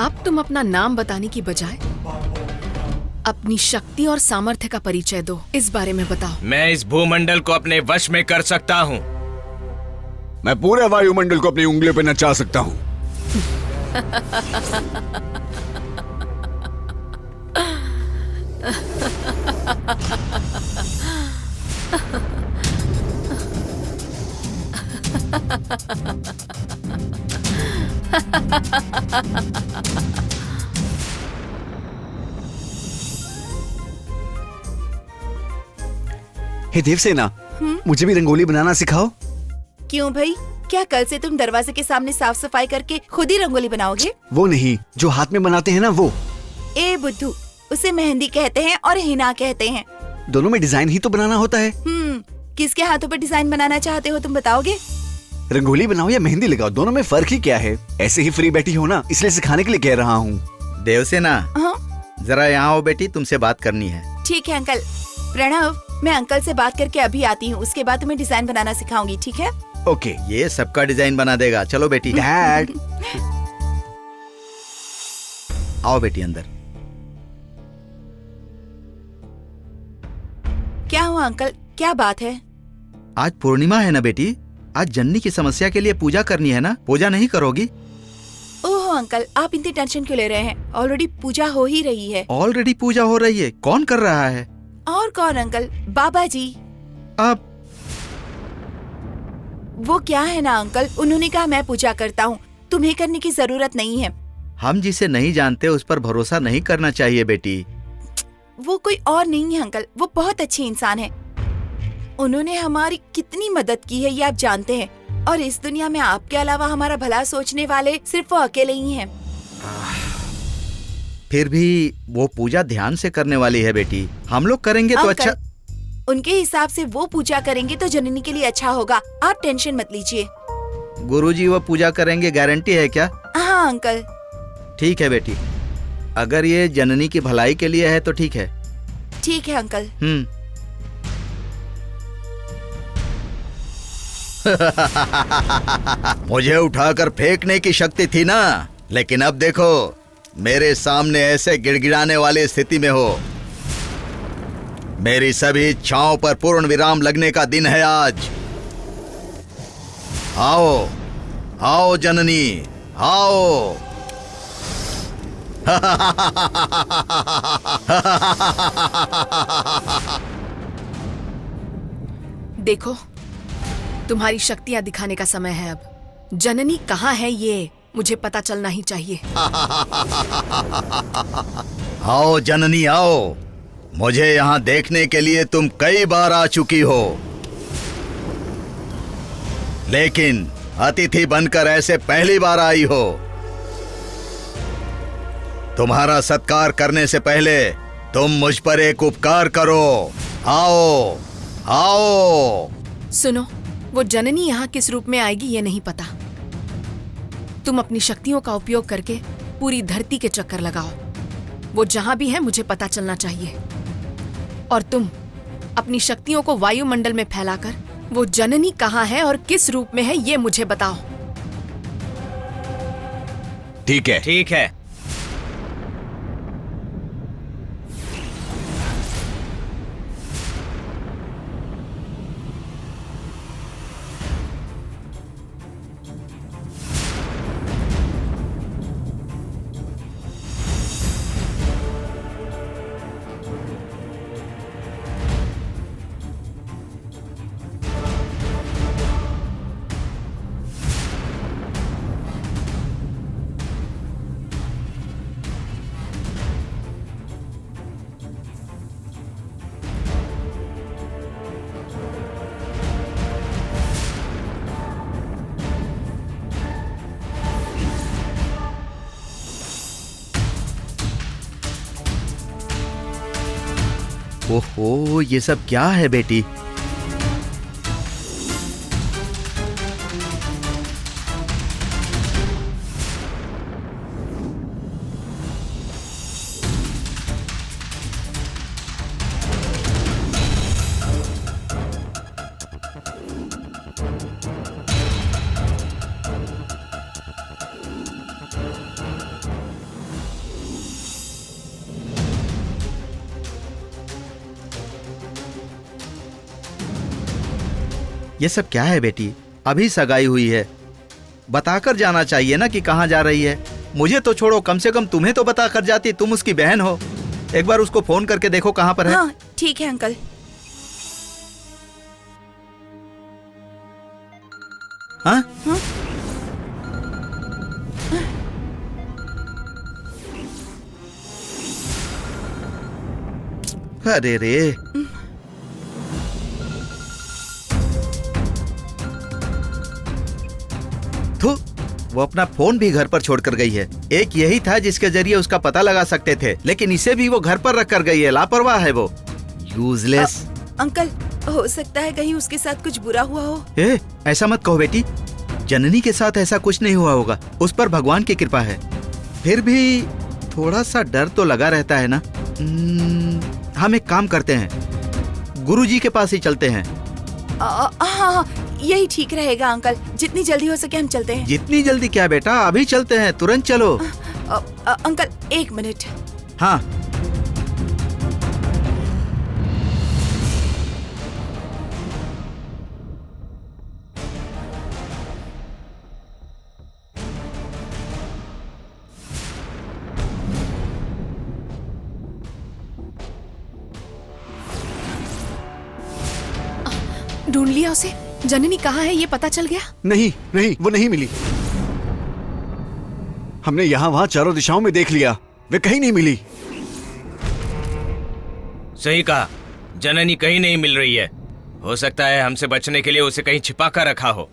अब तुम अपना नाम बताने की बजाय अपनी शक्ति और सामर्थ्य का परिचय दो। इस बारे में बताओ। मैं इस भूमंडल को अपने वश में कर सकता हूँ। मैं पूरे वायुमंडल को अपनी उंगलियों पे नचा सकता हूँ। हे देवसेना, मुझे भी रंगोली बनाना सिखाओ। क्यों भाई, क्या कल से तुम दरवाजे के सामने साफ सफाई करके खुद ही रंगोली बनाओगे? वो नहीं, जो हाथ में बनाते हैं ना वो। ए बुद्धू, उसे मेहंदी कहते हैं और हिना कहते हैं। दोनों में डिजाइन ही तो बनाना होता है। किसके हाथों पर डिजाइन बनाना चाहते हो तुम बताओगे? रंगोली बनाओ या मेहंदी लगाओ, दोनों में फर्क ही क्या है? ऐसे ही फ्री बैठी हो ना, इसलिए सिखाने के लिए कह रहा हूँ। देवसेना, हाँ? जरा यहाँ आओ बेटी, तुमसे बात करनी है। ठीक है अंकल। प्रणव, मैं अंकल से बात करके अभी आती हूँ, उसके बाद तुम्हें डिजाइन बनाना सिखाऊंगी, ठीक है? ओके। ये सबका डिजाइन बना देगा। चलो बेटी। डैड। आओ बेटी अंदर। क्या हुआ अंकल, क्या बात है? आज पूर्णिमा है ना बेटी, आज जननी की समस्या के लिए पूजा करनी है ना, पूजा नहीं करोगी? ओह अंकल, आप इतनी टेंशन क्यों ले रहे हैं? ऑलरेडी पूजा हो ही रही है। ऑलरेडी पूजा हो रही है? कौन कर रहा है? और कौन अंकल? बाबा जी। अब वो क्या है ना अंकल, उन्होंने कहा मैं पूजा करता हूँ, तुम्हें करने की जरूरत नहीं है। हम जिसे नहीं जानते उस पर भरोसा नहीं करना चाहिए बेटी। वो कोई और नहीं है अंकल, वो बहुत अच्छे इंसान है। उन्होंने हमारी कितनी मदद की है ये आप जानते हैं, और इस दुनिया में आपके अलावा हमारा भला सोचने वाले सिर्फ वो अकेले ही हैं। फिर भी वो पूजा ध्यान से करने वाली है बेटी, हम लोग करेंगे तो अच्छा। उनके हिसाब से वो पूजा करेंगे तो जननी के लिए अच्छा होगा, आप टेंशन मत लीजिए। गुरुजी वो पूजा करेंगे, गारंटी है क्या? हाँ अंकल। ठीक है बेटी, अगर ये जननी की भलाई के लिए है तो ठीक है। ठीक है अंकल। मुझे उठाकर फेंकने की शक्ति थी ना, लेकिन अब देखो मेरे सामने ऐसे गिड़गिड़ाने वाली स्थिति में हो। मेरी सभी इच्छाओं पर पूर्ण विराम लगने का दिन है आज। आओ आओ जननी, आओ। देखो, तुम्हारी शक्तियां दिखाने का समय है अब। जननी कहाँ है ये मुझे पता चलना ही चाहिए। आओ जननी आओ, मुझे यहाँ देखने के लिए तुम कई बार आ चुकी हो, लेकिन अतिथि बनकर ऐसे पहली बार आई हो। तुम्हारा सत्कार करने से पहले तुम मुझ पर एक उपकार करो। आओ आओ। सुनो, वो जननी यहाँ किस रूप में आएगी ये नहीं पता। तुम अपनी शक्तियों का उपयोग करके पूरी धरती के चक्कर लगाओ। वो जहां भी है मुझे पता चलना चाहिए। और तुम अपनी शक्तियों को वायुमंडल में फैलाकर वो जननी कहाँ है और किस रूप में है ये मुझे बताओ। ठीक है। ठीक है। ओहो, ये सब क्या है बेटी? ये सब क्या है बेटी? अभी सगाई हुई है, बताकर जाना चाहिए ना कि कहाँ जा रही है। मुझे तो छोड़ो, कम से कम तुम्हें तो बता कर जाती, तुम उसकी बहन हो। एक बार उसको फोन करके देखो कहाँ पर है। हाँ ठीक है अंकल। हाँ? अरे रे, थू, वो अपना फोन भी घर पर छोड़कर गई है। एक यही था जिसके जरिए उसका पता लगा सकते थे, लेकिन इसे भी वो घर पर रख कर गई है। लापरवाह है वो, यूजलेस। अंकल हो सकता है कहीं उसके साथ कुछ बुरा हुआ हो। ऐसा मत कहो बेटी, जननी के साथ ऐसा कुछ नहीं हुआ होगा, उस पर भगवान की कृपा है। फिर भी थोड़ा सा डर तो लगा रहता है ना। हम एक काम करते हैं, गुरुजी के पास ही चलते हैं। हाँ यही ठीक रहेगा अंकल, जितनी जल्दी हो सके हम चलते हैं। जितनी जल्दी क्या बेटा, अभी चलते हैं, तुरंत चलो। Uncle 1 minute. हाँ। ढूंढ लिया उसे? जननी कहाँ है ये पता चल गया? नहीं नहीं, वो नहीं मिली। हमने यहाँ वहाँ चारों दिशाओं में देख लिया, वे कहीं नहीं मिली। सही कहा, जननी कहीं नहीं मिल रही है। हो सकता है हमसे बचने के लिए उसे कहीं छिपा कर रखा हो।